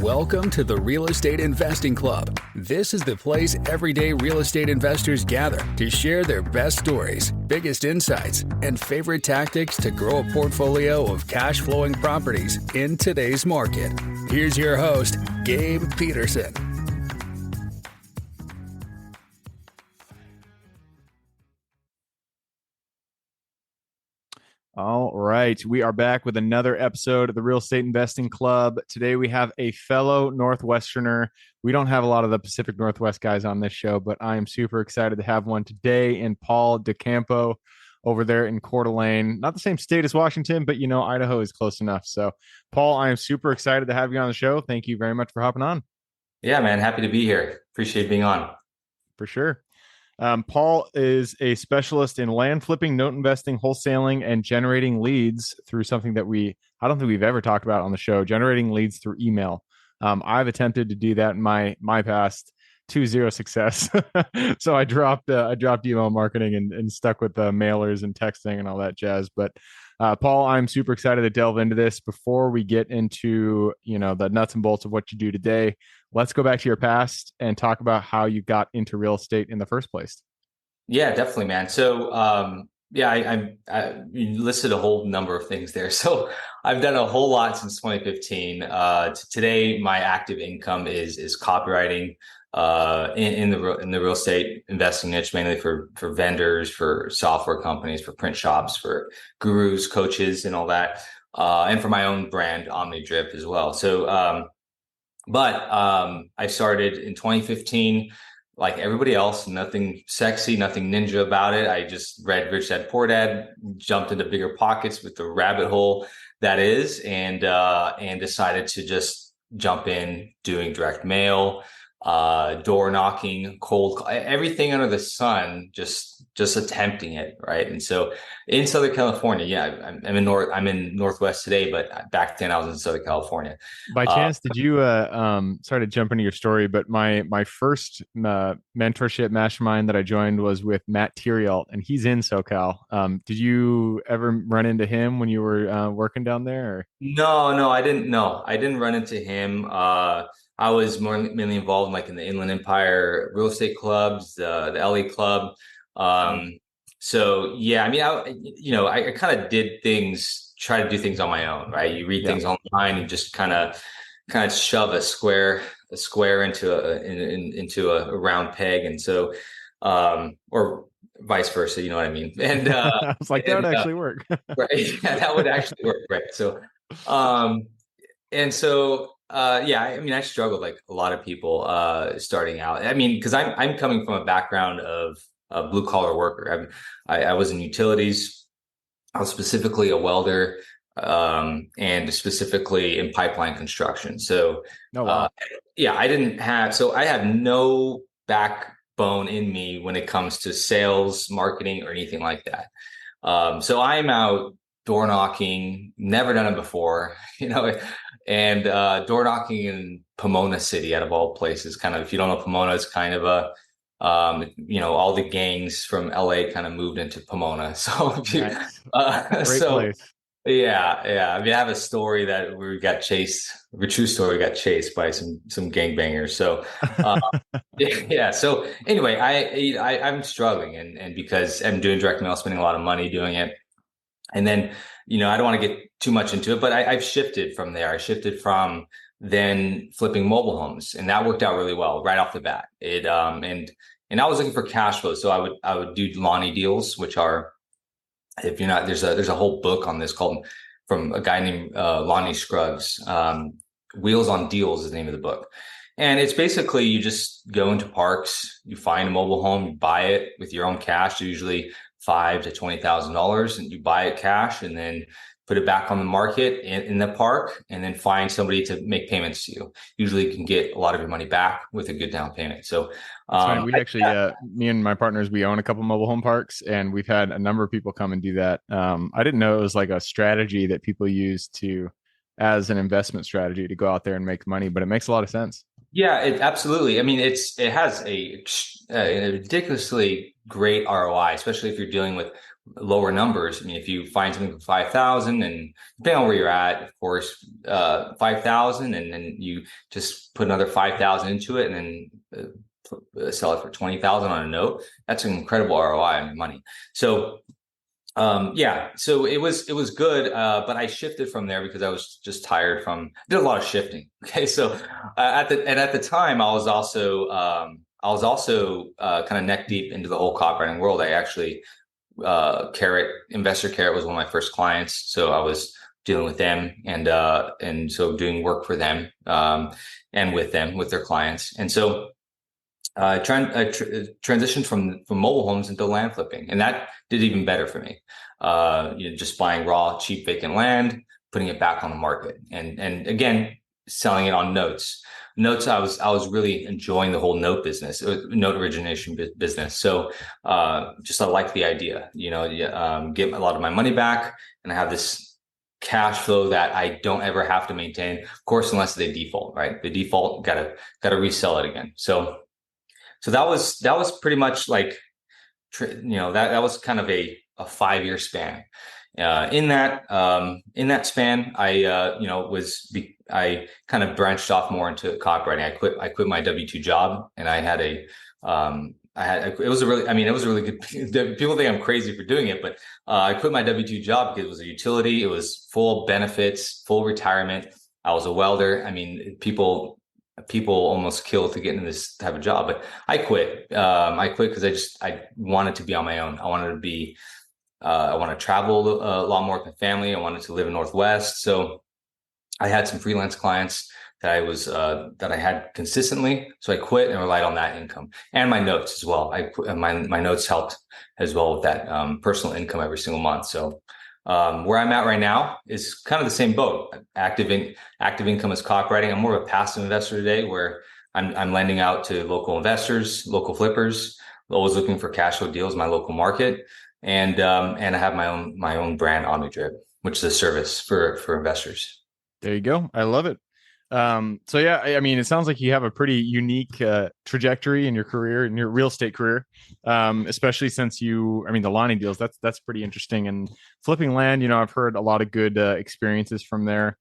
Welcome to the Real Estate Investing Club. This is the place everyday real estate investors gather to share their best stories, biggest insights, and favorite tactics to grow a portfolio of cash-flowing properties in today's market. Here's your host, Gabe Peterson. All right. We are back with another episode of the Real Estate Investing Club. Today we have a fellow Northwesterner. We don't have a lot of the Pacific Northwest guys on this show, but I am super excited to have one today in Paul Campo over there in Coeur d'Alene. Not the same state as Washington, but Idaho is close enough. So Paul, I am super excited to have you on the show. Thank you very much for hopping on. Yeah, man. Happy to be here. Appreciate being on. For sure. Paul is a specialist in land flipping, note investing, wholesaling, and generating leads through something that I don't think we've ever talked about on the show, generating leads through email. I've attempted to do that in my past, to zero success. So I dropped email marketing and stuck with mailers and texting and all that jazz. But Paul, I'm super excited to delve into this. Before we get into the nuts and bolts of what you do today, let's go back to your past and talk about how you got into real estate in the first place. Yeah, definitely, man. So, you listed a whole number of things there. So I've done a whole lot since 2015. Today, my active income is copywriting in the real estate investing niche, mainly for vendors, for software companies, for print shops, for gurus, coaches, and all that, and for my own brand, OmniDrip, as well. So, I started in 2015, like everybody else, nothing sexy, nothing ninja about it. I just read Rich Dad Poor Dad, jumped into bigger pockets with the rabbit hole that is, and decided to just jump in doing direct mail, door knocking, everything under the sun, just attempting it, right? And so in Southern California, I'm in Northwest today, but back then I was in Southern California. By chance, did you sorry to jump into your story, but my first mentorship mastermind that I joined was with Matt Theriault, and he's in SoCal. Did you ever run into him when you were working down there? Or? No, I didn't. No, I didn't run into him. I was mainly involved in the Inland Empire real estate clubs, the LA club. So yeah, I kind of try to do things on my own, right? You read things online and just kind of shove a square into a round peg. And so, or vice versa, you know what I mean? And, I was like, that would actually work. Right. Yeah, that would actually work. Right. So, I struggled like a lot of people starting out. Because I'm coming from a background of a blue collar worker. I was in utilities. I was specifically a welder, and specifically in pipeline construction. So, I have no backbone in me when it comes to sales, marketing, or anything like that. So I'm out door knocking, never done it before, and door knocking in Pomona City, out of all places. Kind of, if you don't know Pomona, it's kind of a, all the gangs from LA kind of moved into Pomona. So, Great place. Yeah. I have a story that we got chased, a true story, got chased by some gangbangers. So, yeah. So anyway, I'm struggling, and because I'm doing direct mail, spending a lot of money doing it. And then, I don't want to get too much into it, but I've shifted from there. I shifted from then flipping mobile homes, and that worked out really well right off the bat. And I was looking for cash flow. So I would do Lonnie deals, which are, if you're not, there's a whole book on this called, from a guy named Lonnie Scruggs. Wheels on Deals is the name of the book. And it's basically, you just go into parks, you find a mobile home, you buy it with your own cash, usually $5,000 to $20,000, and you buy it cash and then put it back on the market in the park, and then find somebody to make payments to you. Usually you can get a lot of your money back with a good down payment. So we actually, me and my partners, we own a couple mobile home parks, and we've had a number of people come and do that. I didn't know it was like a strategy that people use as an investment strategy to go out there and make money, but it makes a lot of sense. Yeah, absolutely. It has a ridiculously great ROI, especially if you're dealing with lower numbers. I mean, if you find something for 5,000, and depending on where you're at, of course, 5,000, and then you just put another 5,000 into it, and then sell it for 20,000 on a note, that's an incredible ROI on your money. So so it was good, but I shifted from there because I was just tired did a lot of shifting. Okay, so at the time I was also kind of neck deep into the whole copywriting world. I actually Investor Carrot was one of my first clients, so I was dealing with them and so doing work for them and with their clients, and so. Transitioned from mobile homes into land flipping, and that did even better for me. Just buying raw, cheap, vacant land, putting it back on the market, and again selling it on notes. I was really enjoying the whole note business, note origination business. So just I like the idea, get a lot of my money back, and I have this cash flow that I don't ever have to maintain, of course, unless they default. Right, the default gotta resell it again. So that was pretty much like, that was kind of a 5-year span. In that span, I kind of branched off more into copywriting. I quit my W-2 job, and I had it was a really good, people think I'm crazy for doing it, but I quit my W-2 job because it was a utility. It was full benefits, full retirement. I was a welder. I mean, people almost kill to get into this type of job, but I quit. I quit because I wanted to be on my own. I wanted to be, I want to travel a lot more with my family. I wanted to live in Northwest. So I had some freelance clients that I had consistently. So I quit and relied on that income and my notes as well. My notes helped as well with that personal income every single month. So where I'm at right now is kind of the same boat. Active income is copywriting. I'm more of a passive investor today, where I'm lending out to local investors, local flippers, always looking for cash flow deals in my local market, and I have my own brand, OmniDrip, which is a service for investors. There you go. I love it. So yeah, I mean, it sounds like you have a pretty unique trajectory in your career, in your real estate career, especially since the Lonnie deals, that's pretty interesting. And flipping land, I've heard a lot of good experiences from there.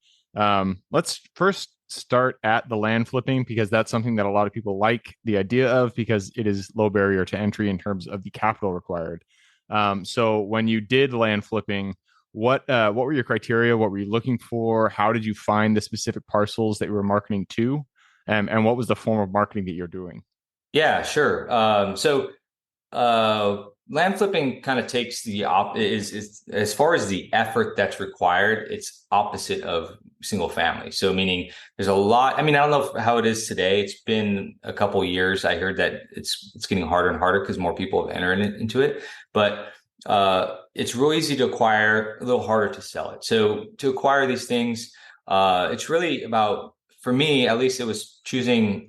Let's first start at the land flipping, because that's something that a lot of people like the idea of, because it is low barrier to entry in terms of the capital required. So when you did land flipping, what were your criteria? What were you looking for? How did you find the specific parcels that you were marketing to? And what was the form of marketing that you're doing? Yeah, sure. Land flipping kind of takes is as far as the effort that's required, it's opposite of single family. So meaning there's a lot. I mean, I don't know how it is today. It's been a couple of years. I heard that it's getting harder and harder because more people have entered into it. But it's real easy to acquire, a little harder to sell it. So to acquire these things, it's really about, for me, at least, it was choosing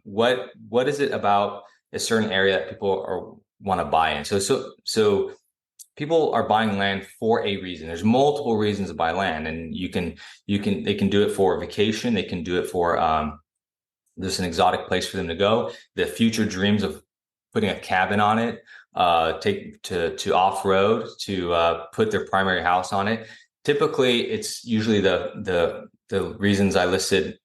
what is it about a certain area that people want to buy in. So people are buying land for a reason. There's multiple reasons to buy land, and they can do it for vacation. They can do it for there's an exotic place for them to go. The future dreams of putting a cabin on it, take to off-road, to put their primary house on it. Typically, it's usually the reasons I listed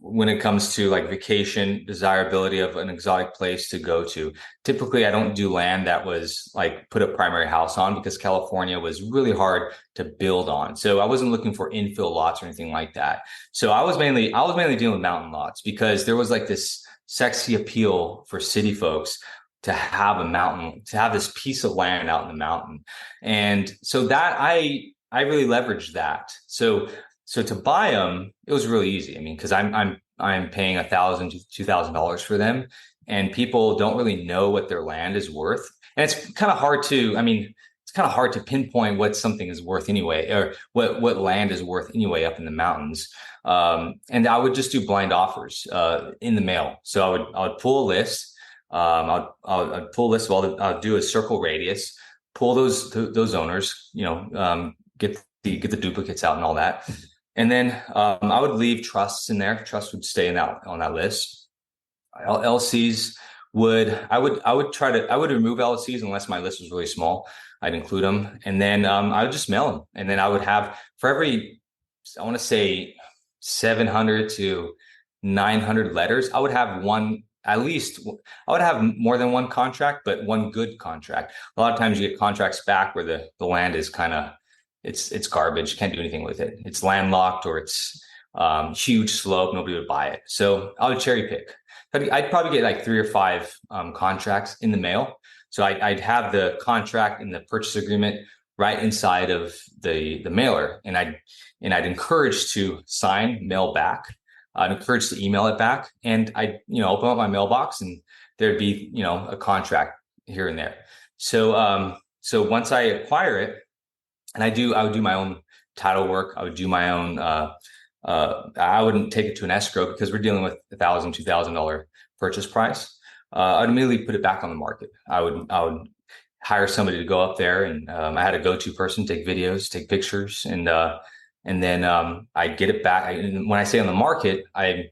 when it comes to like vacation, desirability of an exotic place to go to. Typically, I don't do land that was like put a primary house on, because California was really hard to build on. So I wasn't looking for infill lots or anything like that. So I was mainly dealing with mountain lots, because there was like this sexy appeal for city folks to have a mountain, to have this piece of land out in the mountain. And so that I really leveraged that. So to buy them, it was really easy. I mean, because I'm paying $1,000 to $2,000 for them, and people don't really know what their land is worth. And it's kind of hard to pinpoint what something is worth anyway, or what land is worth anyway up in the mountains. And I would just do blind offers in the mail. So I would pull a list. I'd pull a list of I'll do a circle radius, pull those owners, get the duplicates out and all that. And then I would leave trusts in there. Trust would stay on that list. LCs I would remove LLCs unless my list was really small. I'd include them, and then I would just mail them, and then I would have for every, I want to say 700 to 900 letters, I would have one at least. I would have more than one contract, but one good contract. A lot of times you get contracts back where the land is kind of it's garbage. You can't do anything with it. It's landlocked or it's huge slope. Nobody would buy it. So I would cherry pick. I'd probably get like 3 or 5 contracts in the mail. So I'd have the contract and the purchase agreement right inside of the mailer, and I'd encourage to sign, mail back. I'd encourage to email it back, and I'd open up my mailbox, and there'd be a contract here and there. So so once I acquire it, and I would do my own title work. I would do my own. I wouldn't take it to an escrow because we're dealing with $1,000, $2,000 purchase price. I'd immediately put it back on the market. I would hire somebody to go up there, and I had a go-to person, take videos, take pictures, and then I get it back. When I say on the market, I'm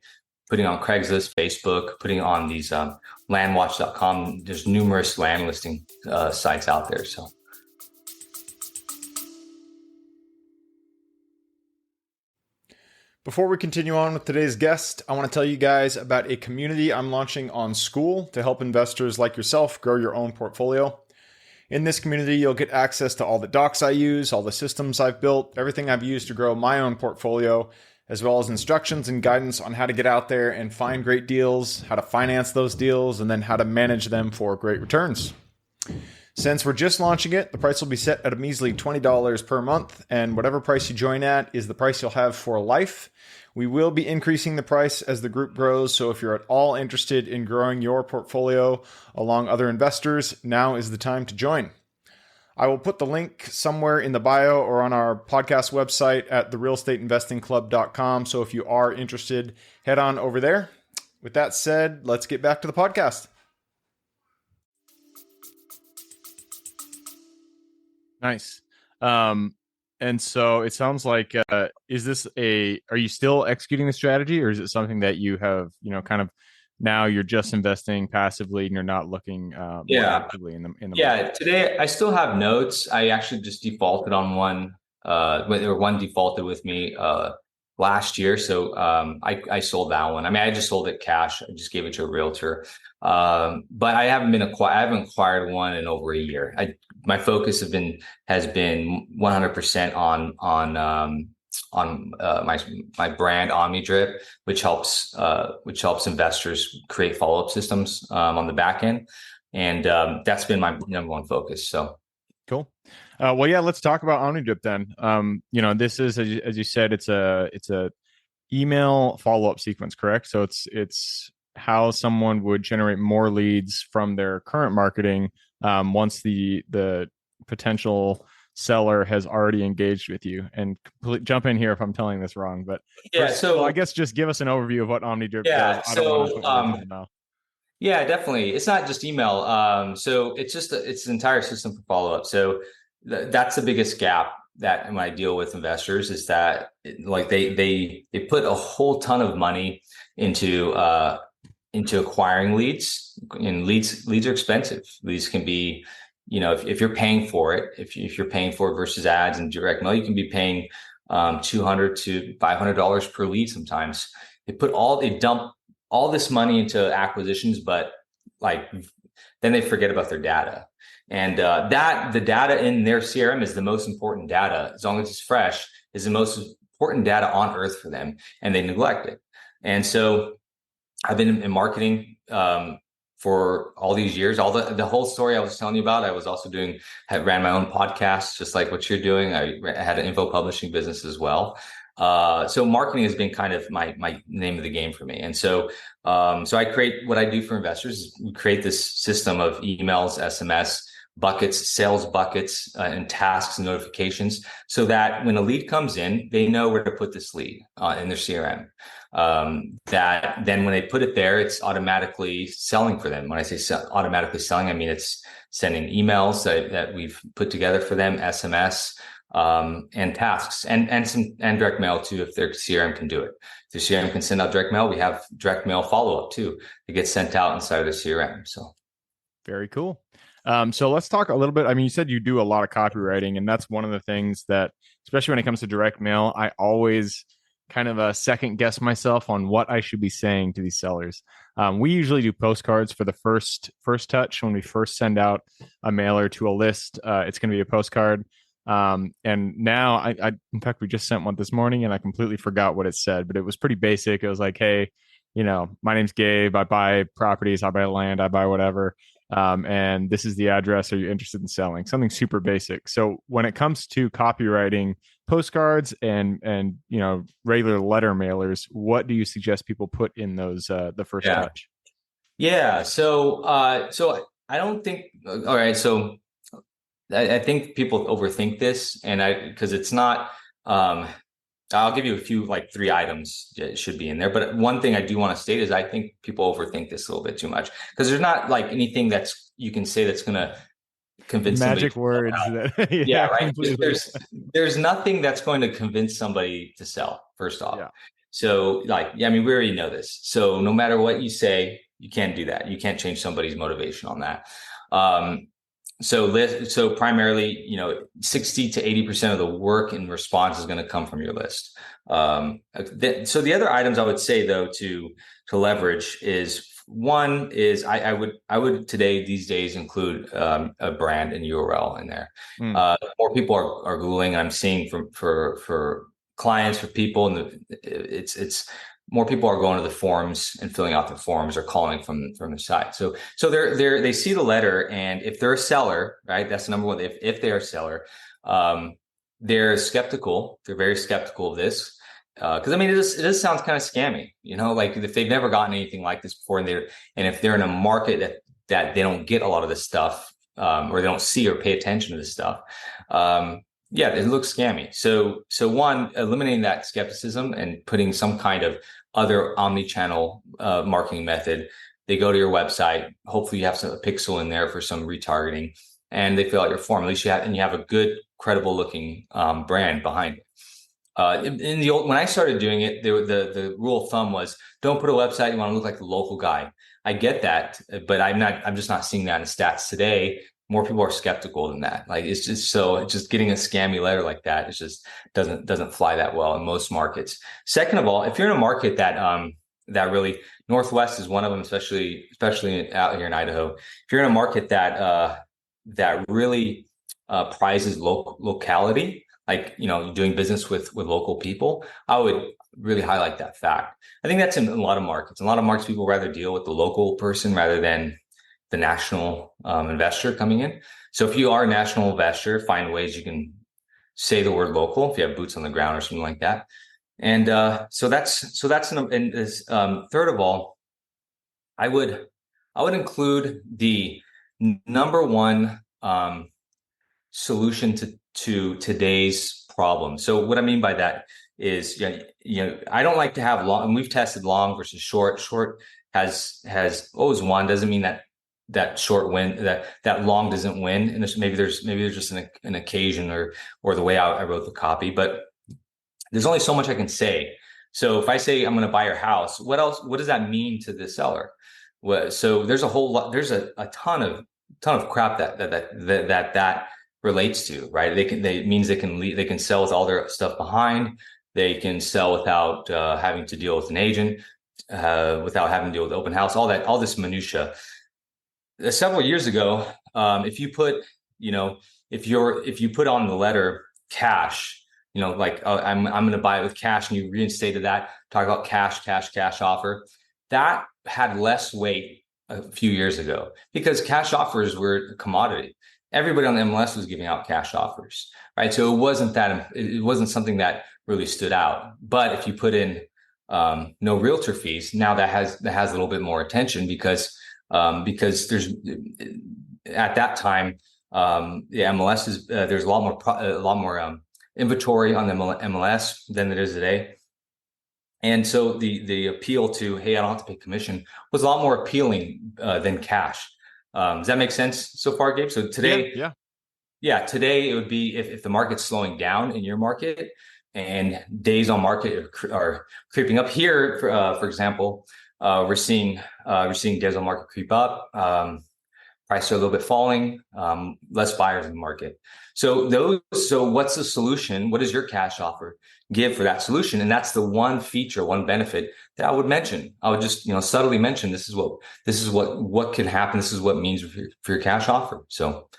putting on Craigslist, Facebook, putting on these landwatch.com. There's numerous land listing sites out there. So. Before we continue on with today's guest, I want to tell you guys about a community I'm launching on School to help investors like yourself grow your own portfolio. In this community, you'll get access to all the docs I use, all the systems I've built, everything I've used to grow my own portfolio, as well as instructions and guidance on how to get out there and find great deals, how to finance those deals, and then how to manage them for great returns. Since we're just launching it, the price will be set at a measly $20 per month, and whatever price you join at is the price you'll have for life. We will be increasing the price as the group grows, so if you're at all interested in growing your portfolio along other investors, now is the time to join. I will put the link somewhere in the bio or on our podcast website at therealestateinvestingclub.com, so if you are interested, head on over there. With that said, let's get back to the podcast. Nice. And so it sounds like, are you still executing the strategy, or is it something that you have, kind of now you're just investing passively and you're not looking more actively in the market? Today I still have notes. I actually just defaulted on one, one defaulted with me last year. So I sold that one. I mean, I just sold it cash. I just gave it to a realtor. But I haven't acquired one in over a year. My focus has been 100% on my brand OmniDrip, which helps investors create follow-up systems on the back end, and that's been my number one focus. So cool. Well, yeah, let's talk about OmniDrip then. This is, as you said, it's a email follow-up sequence, correct? So it's how someone would generate more leads from their current marketing once the potential seller has already engaged with you. And jump in here if I'm telling this wrong, but so I guess just give us an overview of what OmniDrip does. I don't want to put words in your mouth. Yeah, definitely. It's not just email. So it's an entire system for follow-up. So that's the biggest gap that when I deal with investors is that they put a whole ton of money into acquiring leads, and leads are expensive. Leads can be, if you're paying for it, if you're paying for it versus ads and direct mail, you can be paying $200 to $500 per lead. Sometimes they dump all this money into acquisitions, but then they forget about their data. And the data in their CRM is the most important data. As long as it's fresh, is the most important data on earth for them, and they neglect it. And so I've been in marketing for all these years. All the whole story I was telling you about, I was also ran my own podcast, just like what you're doing. I had an info publishing business as well. So marketing has been kind of my name of the game for me. And so I create what I do for investors is we create this system of emails, SMS buckets, sales buckets, and tasks and notifications, so that when a lead comes in, they know where to put this lead in their CRM. That then when they put it there, it's automatically selling for them. When I say automatically selling, I mean it's sending emails that we've put together for them, SMS, and tasks and direct mail too, if their CRM can do it. If the CRM can send out direct mail, we have direct mail follow-up too. It gets sent out inside of the CRM. So very cool. So let's talk a little bit. I mean, you said you do a lot of copywriting, and that's one of the things that, especially when it comes to direct mail, I always kind of second guess myself on what I should be saying to these sellers. We usually do postcards for the first touch. When we first send out a mailer to a list, it's going to be a postcard. And now I, in fact, we just sent one this morning and I completely forgot what it said, but it was pretty basic. It was like, hey, my name's Gabe. I buy properties, I buy land, I buy whatever. And this is the address. Are you interested in selling? Something super basic. So when it comes to copywriting postcards and regular letter mailers, what do you suggest people put in those the first touch? Yeah. So I don't think. All right. So I think people overthink this, because it's not. I'll give you a few, like 3 items that should be in there. But one thing I do want to state is I think people overthink this a little bit too much, because there's not like anything that's you can say that's going to convince magic somebody words. Right. There's nothing that's going to convince somebody to sell, first off. Yeah. So we already know this. So no matter what you say, you can't do that. You can't change somebody's motivation on that. So primarily, 60 to 80% of the work and response is going to come from your list. So the other items I would say though to leverage is, one is I would today, these days, include a brand and URL in there. More people are Googling, and I'm seeing for clients, for people, and it's more people are going to the forums and filling out the forms or calling from the site. So they see the letter, and if they're a seller, right, that's the number one. If they're a seller, they're skeptical. They're very skeptical of this. Because it just sounds kind of scammy, like if they've never gotten anything like this before, and if they're in a market that they don't get a lot of this stuff, or they don't see or pay attention to this stuff, it looks scammy. So one, eliminating that skepticism and putting some kind of other omni-channel marketing method. They go to your website. Hopefully, you have a pixel in there for some retargeting, and they fill out your form. At least you have a good, credible looking brand behind it. When I started doing it, the rule of thumb was, don't put a website. You want to look like the local guy. I get that, but I'm just not seeing that in the stats today. More people are skeptical than that. Like, it's just getting a scammy letter like that. It just doesn't fly that well in most markets. Second of all, if you're in a market that really, Northwest is one of them, especially out here in Idaho. If you're in a market that really prizes locality, like, doing business with local people, I would really highlight that fact. I think that's in a lot of markets. In a lot of markets, people rather deal with the local person rather than the national investor coming in. So if you are a national investor, find ways you can say the word local if you have boots on the ground or something like that. And so that's third of all, I would include the number one solution to today's problem. So what I mean by that is, I don't like to have long, and we've tested long versus short. Short has always won. Doesn't mean that short win, that long doesn't win. And maybe there's just an occasion or the way I wrote the copy, but there's only so much I can say. So if I say I'm going to buy your house, what does that mean to the seller? So there's a whole lot, there's a ton of crap that relates to, right? It means they can sell with all their stuff behind. They can sell without having to deal with an agent, without having to deal with open house, all this minutia. Several years ago, if you put on the letter cash, like, I'm going to buy it with cash, and you reinstated that, talk about cash offer, that had less weight a few years ago because cash offers were a commodity. Everybody on the MLS was giving out cash offers, right? So it wasn't something that really stood out. But if you put in no realtor fees, now that has a little bit more attention because there's at that time the MLS is there's a lot more inventory on the MLS than there is today. And so the appeal to, hey, I don't have to pay commission was a lot more appealing than cash. Does that make sense so far, Gabe? So today, yeah. Yeah, today it would be if the market's slowing down in your market and days on market are creeping up here. For example, we're seeing days on market creep up. Prices are a little bit falling. Less buyers in the market. So what's the solution? What does your cash offer give for that solution? And that's the one feature, one benefit that I would mention. I would just subtly mention this is what could happen. This is what it means for your cash offer. So.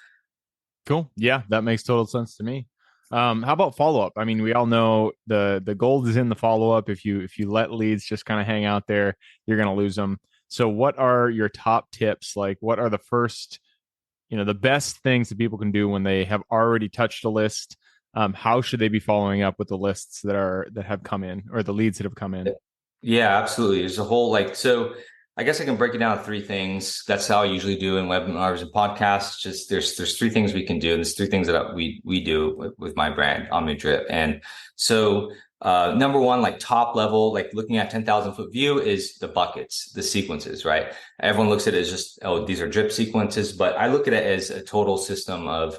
Cool. Yeah, that makes total sense to me. How about follow-up? I mean, we all know the gold is in the follow-up. If you let leads just kind of hang out there, you're going to lose them. So what are your top tips? Like, what are the first, the best things that people can do when they have already touched a list? How should they be following up with the lists that have come in, or the leads that have come in? Yeah, absolutely. There's a whole so I guess I can break it down to three things. That's how I usually do in webinars and podcasts. Just there's three things we can do. And there's three things that we do with my brand, OmniDrip. And so number one, like top level, like looking at 10,000 foot view is the buckets, the sequences, right? Everyone looks at it as just, oh, these are drip sequences, but I look at it as a total system of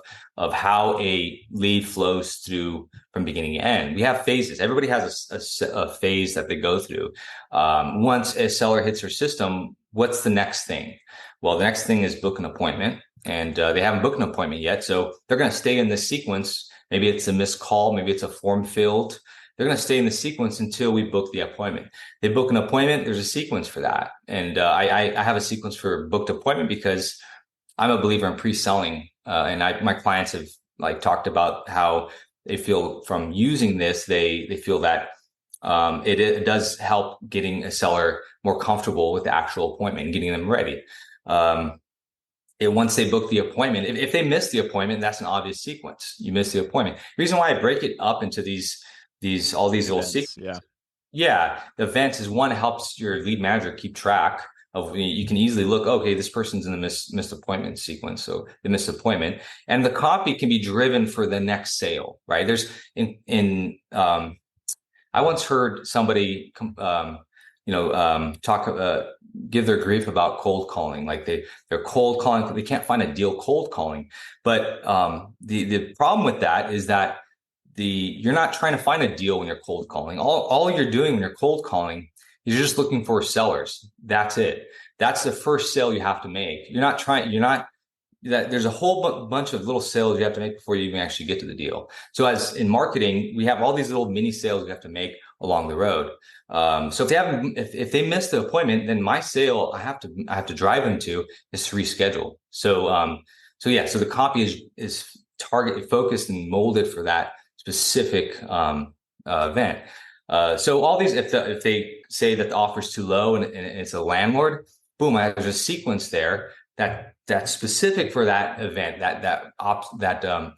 how a lead flows through from beginning to end. We have phases. Everybody has a phase that they go through. Once a seller hits their system, what's the next thing? Well, the next thing is book an appointment, and they haven't booked an appointment yet. So they're going to stay in this sequence. Maybe it's a missed call. Maybe it's a form filled. They're going to stay in the sequence until we book the appointment. They book an appointment. There's a sequence for that. And I have a sequence for booked appointment because I'm a believer in pre-selling. And my clients have talked about how they feel from using this. They feel that it does help getting a seller more comfortable with the actual appointment and getting them ready. Once they book the appointment, if they miss the appointment, that's an obvious sequence. You miss the appointment. The reason why I break it up into all these little sequences. Yeah. The events is one, helps your lead manager keep track of. You can easily look, okay, this person's in the missed appointment sequence. So the missed appointment, and the copy can be driven for the next sale, right? There's I once heard somebody, give their grief about cold calling. Like they're cold calling, they can't find a deal cold calling. But the problem with that is that you're not trying to find a deal when you're cold calling. All you're doing when you're cold calling is you're just looking for sellers. That's it. That's the first sale you have to make. There's a whole bunch of little sales you have to make before you even actually get to the deal. So as in marketing, we have all these little mini sales we have to make along the road. So if they miss the appointment, then my sale I have to drive them to is to reschedule. So the copy is target focused and molded for that specific event. So all these, if they say that the offer is too low and it's a landlord, boom, there's a sequence there that's specific for that event, that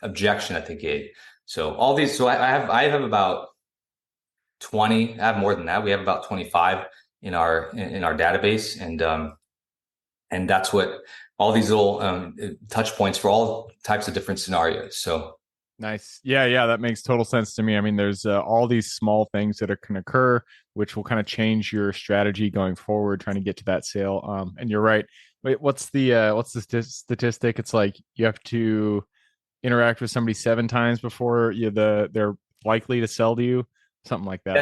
objection that they gave. So all these, so I have about 20. I have more than that. We have about 25 in our database, and that's what all these little touch points for all types of different scenarios. So. Nice. Yeah, that makes total sense to me. I mean, there's all these small things that can occur, which will kind of change your strategy going forward, trying to get to that sale. And you're right. Wait, what's the statistic? It's like you have to interact with somebody 7 times before they're likely to sell to you, something like that.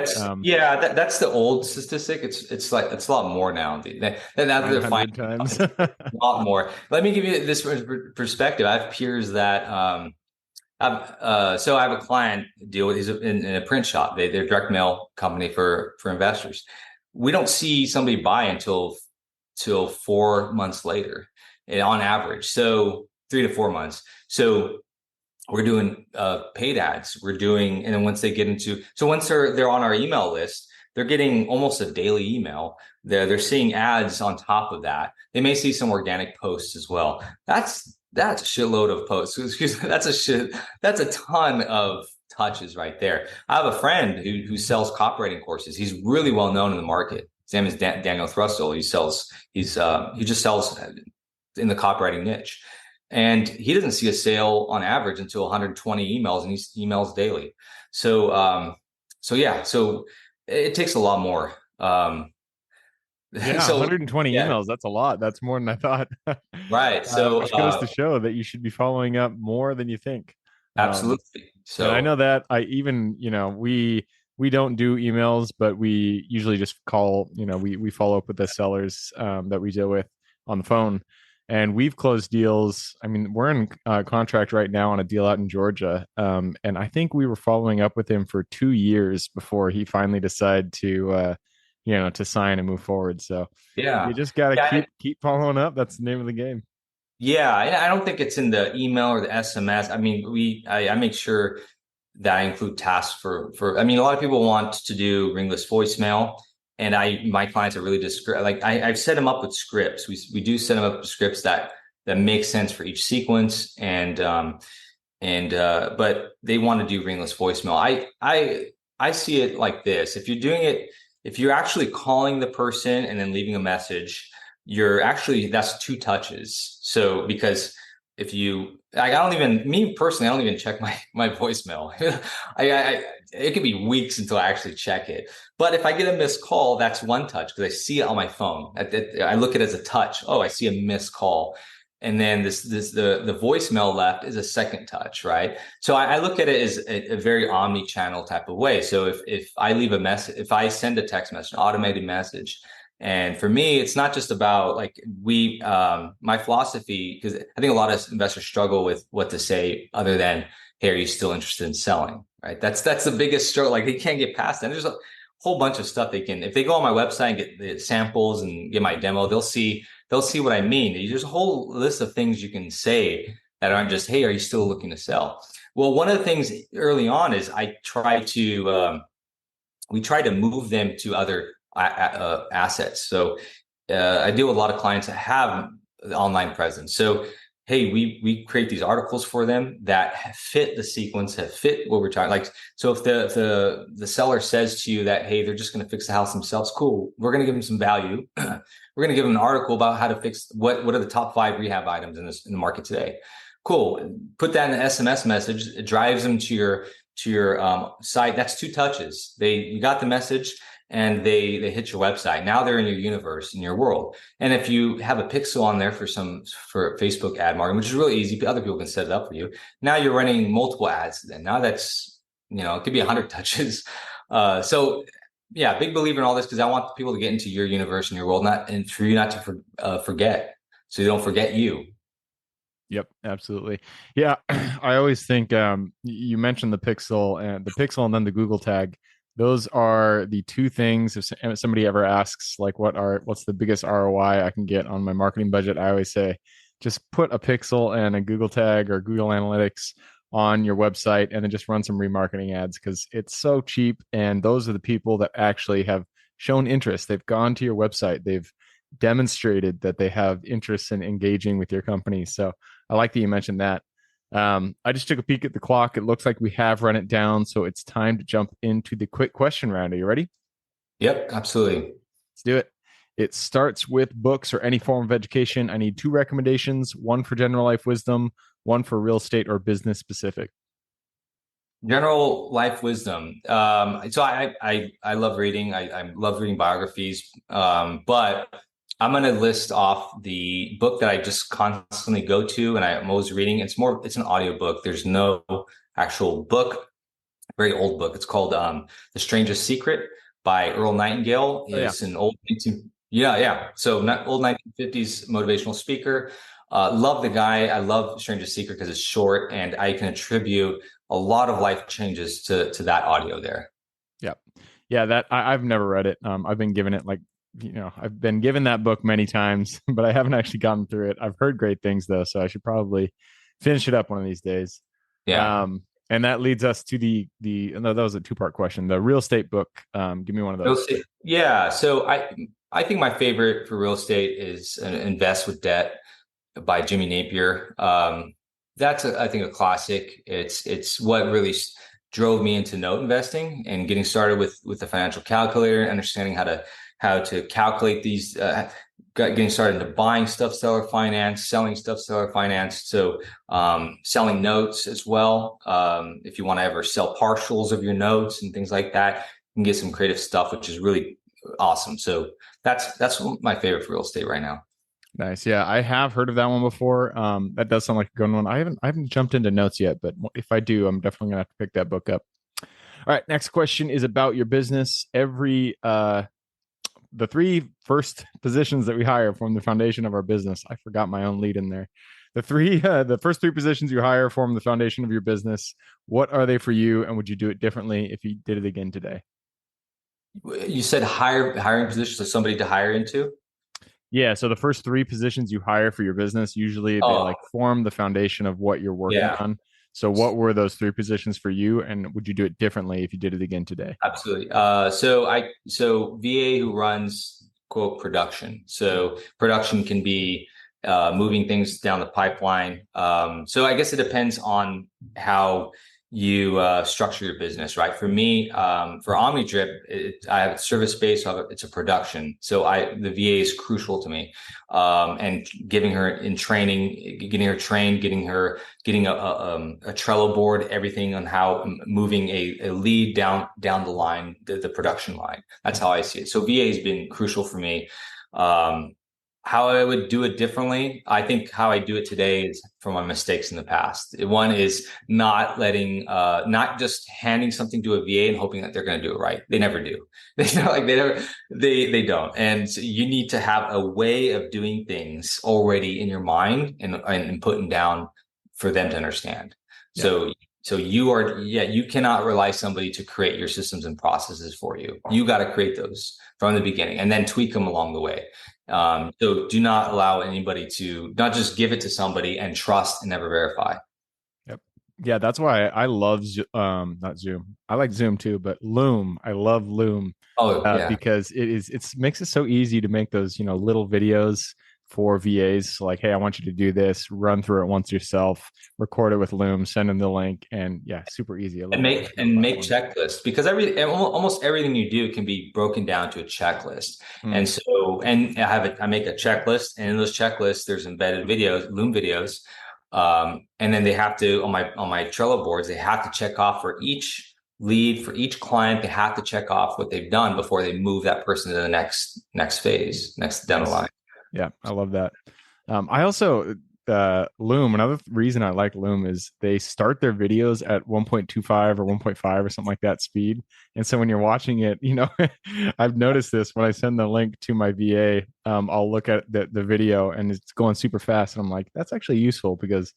That's the old statistic. It's a lot more now. Now they're finding times. A lot more. Let me give you this perspective. I have peers that so I have a client deal with, he's in a print shop. They're a direct mail company for investors. We don't see somebody buy until 4 months later, on average. So 3 to 4 months. So we're doing paid ads. And then once they get once they're on our email list, they're getting almost a daily email. They're seeing ads on top of that. They may see some organic posts as well. That's a shitload of posts. Excuse me. That's a ton of touches right there. I have a friend who sells copywriting courses. He's really well known in the market. His name is Daniel Thrustle. He just sells in the copywriting niche, and he doesn't see a sale on average until 120 emails, and he emails daily. So it takes a lot more. Yeah, So 120 yeah, emails. That's a lot. That's more than I thought. right. So Which goes to show that you should be following up more than you think. absolutely. And I know So that I even, we don't do emails, but we usually just call, we follow up with the sellers that we deal with on the phone. And we've closed deals. I mean, we're in contract right now on a deal out in Georgia. And I think we were following up with him for 2 years before he finally decided to sign and move forward. So you yeah. just got to Yeah, keep following up. That's the name of the game. yeah, I don't think it's in the email or the SMS. I mean, I make sure that I include tasks for. I mean, a lot of people want to do ringless voicemail, and my clients are really just like I've set them up with scripts. We do set them up with scripts that make sense for each sequence, and but they want to do ringless voicemail. I see it like this: if you're actually calling the person and then leaving a message, that's two touches. So because if you I don't even me personally, I don't even check my voicemail. It could be weeks until I actually check it. But if I get a missed call, that's one touch because I see it on my phone. I look at it as a touch. Oh, I see a missed call. And then the voicemail left is a second touch, right? So I look at it as a very omni-channel type of way. So if I leave a message, if I send a text message, an automated message, and for me, it's not just about like my philosophy, because I think a lot of investors struggle with what to say other than, hey, are you still interested in selling? Right? That's the biggest struggle. Like they can't get past that. And there's a whole bunch of stuff if they go on my website and get the samples and get my demo, they'll see what I mean. There's a whole list of things you can say that aren't just, hey, are you still looking to sell? Well, one of the things early on is we try to move them to other assets. So I deal with a lot of clients that have online presence. So hey, we create these articles for them that fit the sequence, that fit what we're trying. Like, so if the seller says to you that, hey, they're just going to fix the house themselves, cool. We're going to give them some value. We're going to give them an article about how to fix what are the top 5 rehab items in the market today. Cool. Put that in an SMS message. It drives them to your site. That's 2 touches. You got the message and they hit your website. Now they're in your universe, in your world. And if you have a pixel on there for Facebook ad marketing, which is really easy, other people can set it up for you. Now you're running multiple ads. Then now that's, it could be 100 touches. So yeah, big believer in all this because I want people to get into your universe and your world, and for you not to forget, so you don't forget you. Yep, absolutely. Yeah, I always think you mentioned the pixel and then the Google tag. Those are the 2 things. If somebody ever asks, like, what's the biggest ROI I can get on my marketing budget, I always say, just put a pixel and a Google tag or Google Analytics on your website, and then just run some remarketing ads because it's so cheap. And those are the people that actually have shown interest. They've gone to your website. They've demonstrated that they have interest in engaging with your company. So I like that you mentioned that. I just took a peek at the clock. It looks like we have run it down. So it's time to jump into the quick question round. Are you ready? Yep, absolutely. Let's do it. It starts with books or any form of education. I need 2 recommendations, one for general life wisdom, one for real estate or business specific. General life wisdom. So I love reading. I love reading biographies. But I'm going to list off the book that I just constantly go to and I'm always reading. It's an audiobook. There's no actual book, very old book. It's called The Strangest Secret by Earl Nightingale. It's an old, So old 1950s motivational speaker. Love the guy. I love Strangest Secret because it's short and I can attribute a lot of life changes to that audio there. Yeah. Yeah. That I've never read it. I've been given it I've been given that book many times, but I haven't actually gotten through it. I've heard great things though, so I should probably finish it up one of these days. Yeah. And that leads us to no, that was a 2-part question. The real estate book. Give me one of those. Real estate. Yeah. So I think my favorite for real estate is Invest with Debt by Jimmy Napier. That's I think a classic. It's what really drove me into note investing and getting started with the financial calculator, understanding how to calculate these, getting started into buying stuff, seller finance, selling stuff, seller finance. So selling notes as well. If you want to ever sell partials of your notes and things like that, you can get some creative stuff, which is really awesome. So that's my favorite for real estate right now. Nice. Yeah, I have heard of that one before. That does sound like a good one. I haven't jumped into notes yet, but if I do, I'm definitely gonna have to pick that book up. All right, next question is about your business. The three first positions that we hire form the foundation of our business. I forgot my own lead in there. The first three positions you hire form the foundation of your business. What are they for you, and would you do it differently if you did it again today? You said hiring positions, so somebody to hire into. Yeah, so the first three positions you hire for your business, usually they Oh, like form the foundation of what you're working yeah. on. So what were those three positions for you, and would you do it differently if you did it again today? Absolutely. So VA who runs quote production. So production can be moving things down the pipeline. So I guess it depends on how you structure your business, right? For me, for OmniDrip, I have a service base. So it's a production. So the VA is crucial to me, and giving her in training, getting her trained, getting a Trello board, everything on how moving a lead down the line, the production line. That's how I see it. So VA has been crucial for me. How I would do it differently, I think how I do it today is from my mistakes in the past. One is not just handing something to a VA and hoping that they're going to do it right. They never do. They don't. And so you need to have a way of doing things already in your mind and putting down for them to understand. Yeah. So you cannot rely somebody to create your systems and processes for you. You got to create those from the beginning and then tweak them along the way. So do not allow anybody to not just give it to somebody and trust and never verify. Yep. Yeah, that's why I love not Zoom. I like Zoom too, but Loom. I love Loom. Oh yeah. Because it makes it so easy to make those, little videos for VAs. Like, hey, I want you to do this, run through it once yourself, record it with Loom, send them the link, and yeah, super easy. And make checklists, because almost everything you do can be broken down to a checklist. And so, I make a checklist, and in those checklists, there's embedded videos, Loom videos. And then they have to, on my Trello boards, they have to check off for each lead, for each client, they have to check off what they've done before they move that person to the next phase, next down the line. Yeah, I love that. I also Loom. Another reason I like Loom is they start their videos at 1.25 or 1.5 or something like that speed. And so when you're watching it, I've noticed this when I send the link to my VA, I'll look at the video and it's going super fast. And I'm like, that's actually useful because,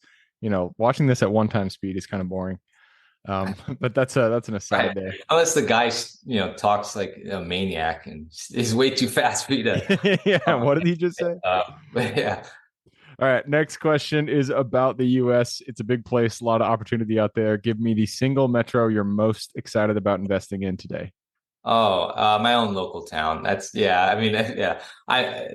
watching this at one time speed is kind of boring. But that's an aside there. Unless the guy, talks like a maniac and is way too fast for you to. Yeah. What did he just say? Yeah. All right. Next question is about the U.S. It's a big place, a lot of opportunity out there. Give me the single metro you're most excited about investing in today. Oh, my own local town. That's yeah. I mean, yeah. I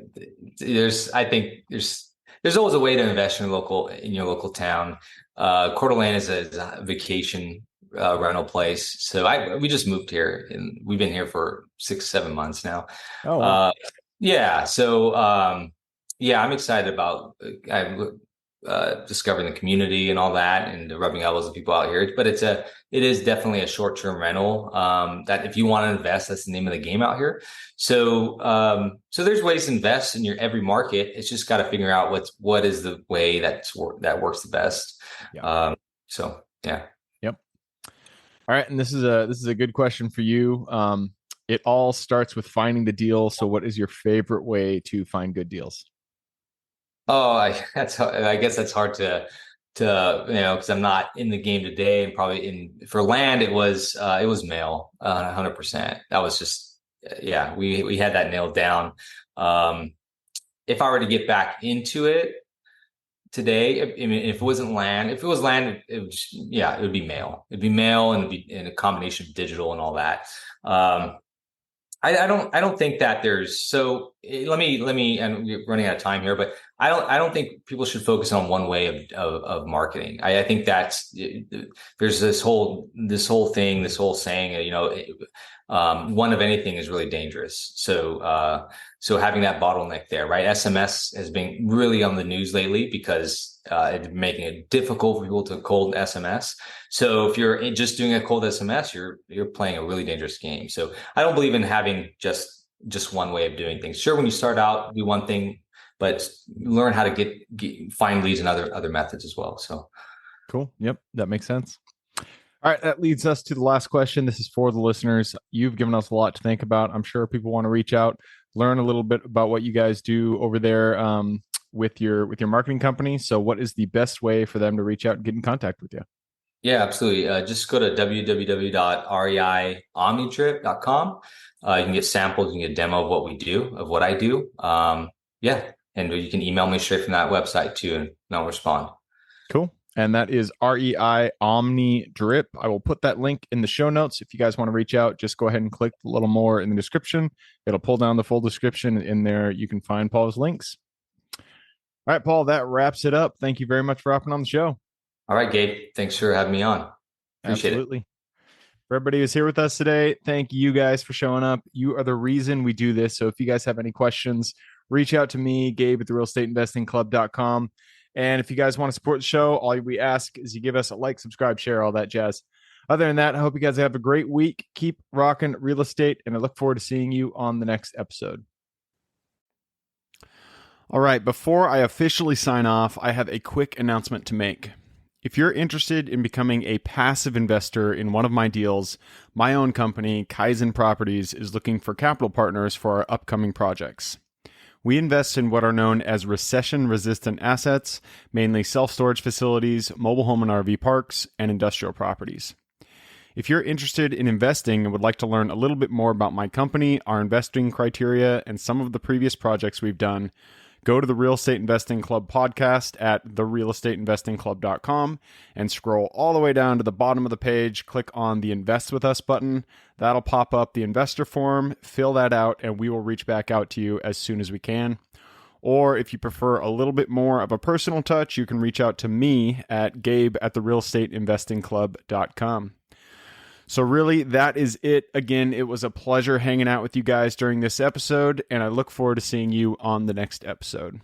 think there's always a way to invest in your local town. Coeur d'Alene is a vacation rental place. So we just moved here and we've been here for 6-7 months now. Oh, wow. Yeah. So, I'm excited about discovering the community and all that and rubbing elbows with people out here. But it is definitely a short-term rental that if you want to invest, that's the name of the game out here. So there's ways to invest in your every market. It's just got to figure out what is the way that works the best. Yeah. Yeah. Yep. All right. And this is a good question for you. It all starts with finding the deal. So what is your favorite way to find good deals? Oh, I guess that's hard to because I'm not in the game today, and probably for land it was mail 100%. That was just we had that nailed down. If I were to get back into it today, I mean, if it was land, it would be mail. It'd be mail and it'd be in a combination of digital and all that. I don't think that let me, and we're running out of time here, but I don't think people should focus on one way of marketing. I think there's this whole saying, one of anything is really dangerous. So having that bottleneck there, right? SMS has been really on the news lately because it's making it difficult for people to cold SMS. So if you're just doing a cold SMS, you're playing a really dangerous game. So I don't believe in having just just one way of doing things. Sure, when you start out, do one thing, but learn how to find leads in other methods as well. So cool. Yep, that makes sense. All right, that leads us to the last question. This is for the listeners. You've given us a lot to think about. I'm sure people want to reach out, learn a little bit about what you guys do over there with your marketing company. So what is the best way for them to reach out and get in contact with you? Yeah, absolutely. Just go to www.reiomnitrip.com. You can get samples, you can get a demo of what I do. Yeah, and you can email me straight from that website too, and I'll respond. Cool. And that is REI Omni Drip. I will put that link in the show notes. If you guys want to reach out, just go ahead and click a little more in the description. It'll pull down the full description. In there, you can find Paul's links. All right, Paul, that wraps it up. Thank you very much for hopping on the show. All right, Gabe. Thanks for having me on. Appreciate Absolutely. It. For everybody who's here with us today, thank you guys for showing up. You are the reason we do this. So if you guys have any questions, reach out to me, Gabe at therealestateinvestingclub.com. And if you guys want to support the show, all we ask is you give us a like, subscribe, share, all that jazz. Other than that, I hope you guys have a great week. Keep rocking real estate, and I look forward to seeing you on the next episode. All right, before I officially sign off, I have a quick announcement to make. If you're interested in becoming a passive investor in one of my deals, my own company, Kaizen Properties, is looking for capital partners for our upcoming projects. We invest in what are known as recession-resistant assets, mainly self-storage facilities, mobile home and RV parks, and industrial properties. If you're interested in investing and would like to learn a little bit more about my company, our investing criteria, and some of the previous projects we've done, go to the Real Estate Investing Club podcast at therealestateinvestingclub.com and scroll all the way down to the bottom of the page. Click on the Invest With Us button. That'll pop up the investor form. Fill that out, and we will reach back out to you as soon as we can. Or if you prefer a little bit more of a personal touch, you can reach out to me at gabe@therealestateinvestingclub.com. So really, that is it. Again, it was a pleasure hanging out with you guys during this episode, and I look forward to seeing you on the next episode.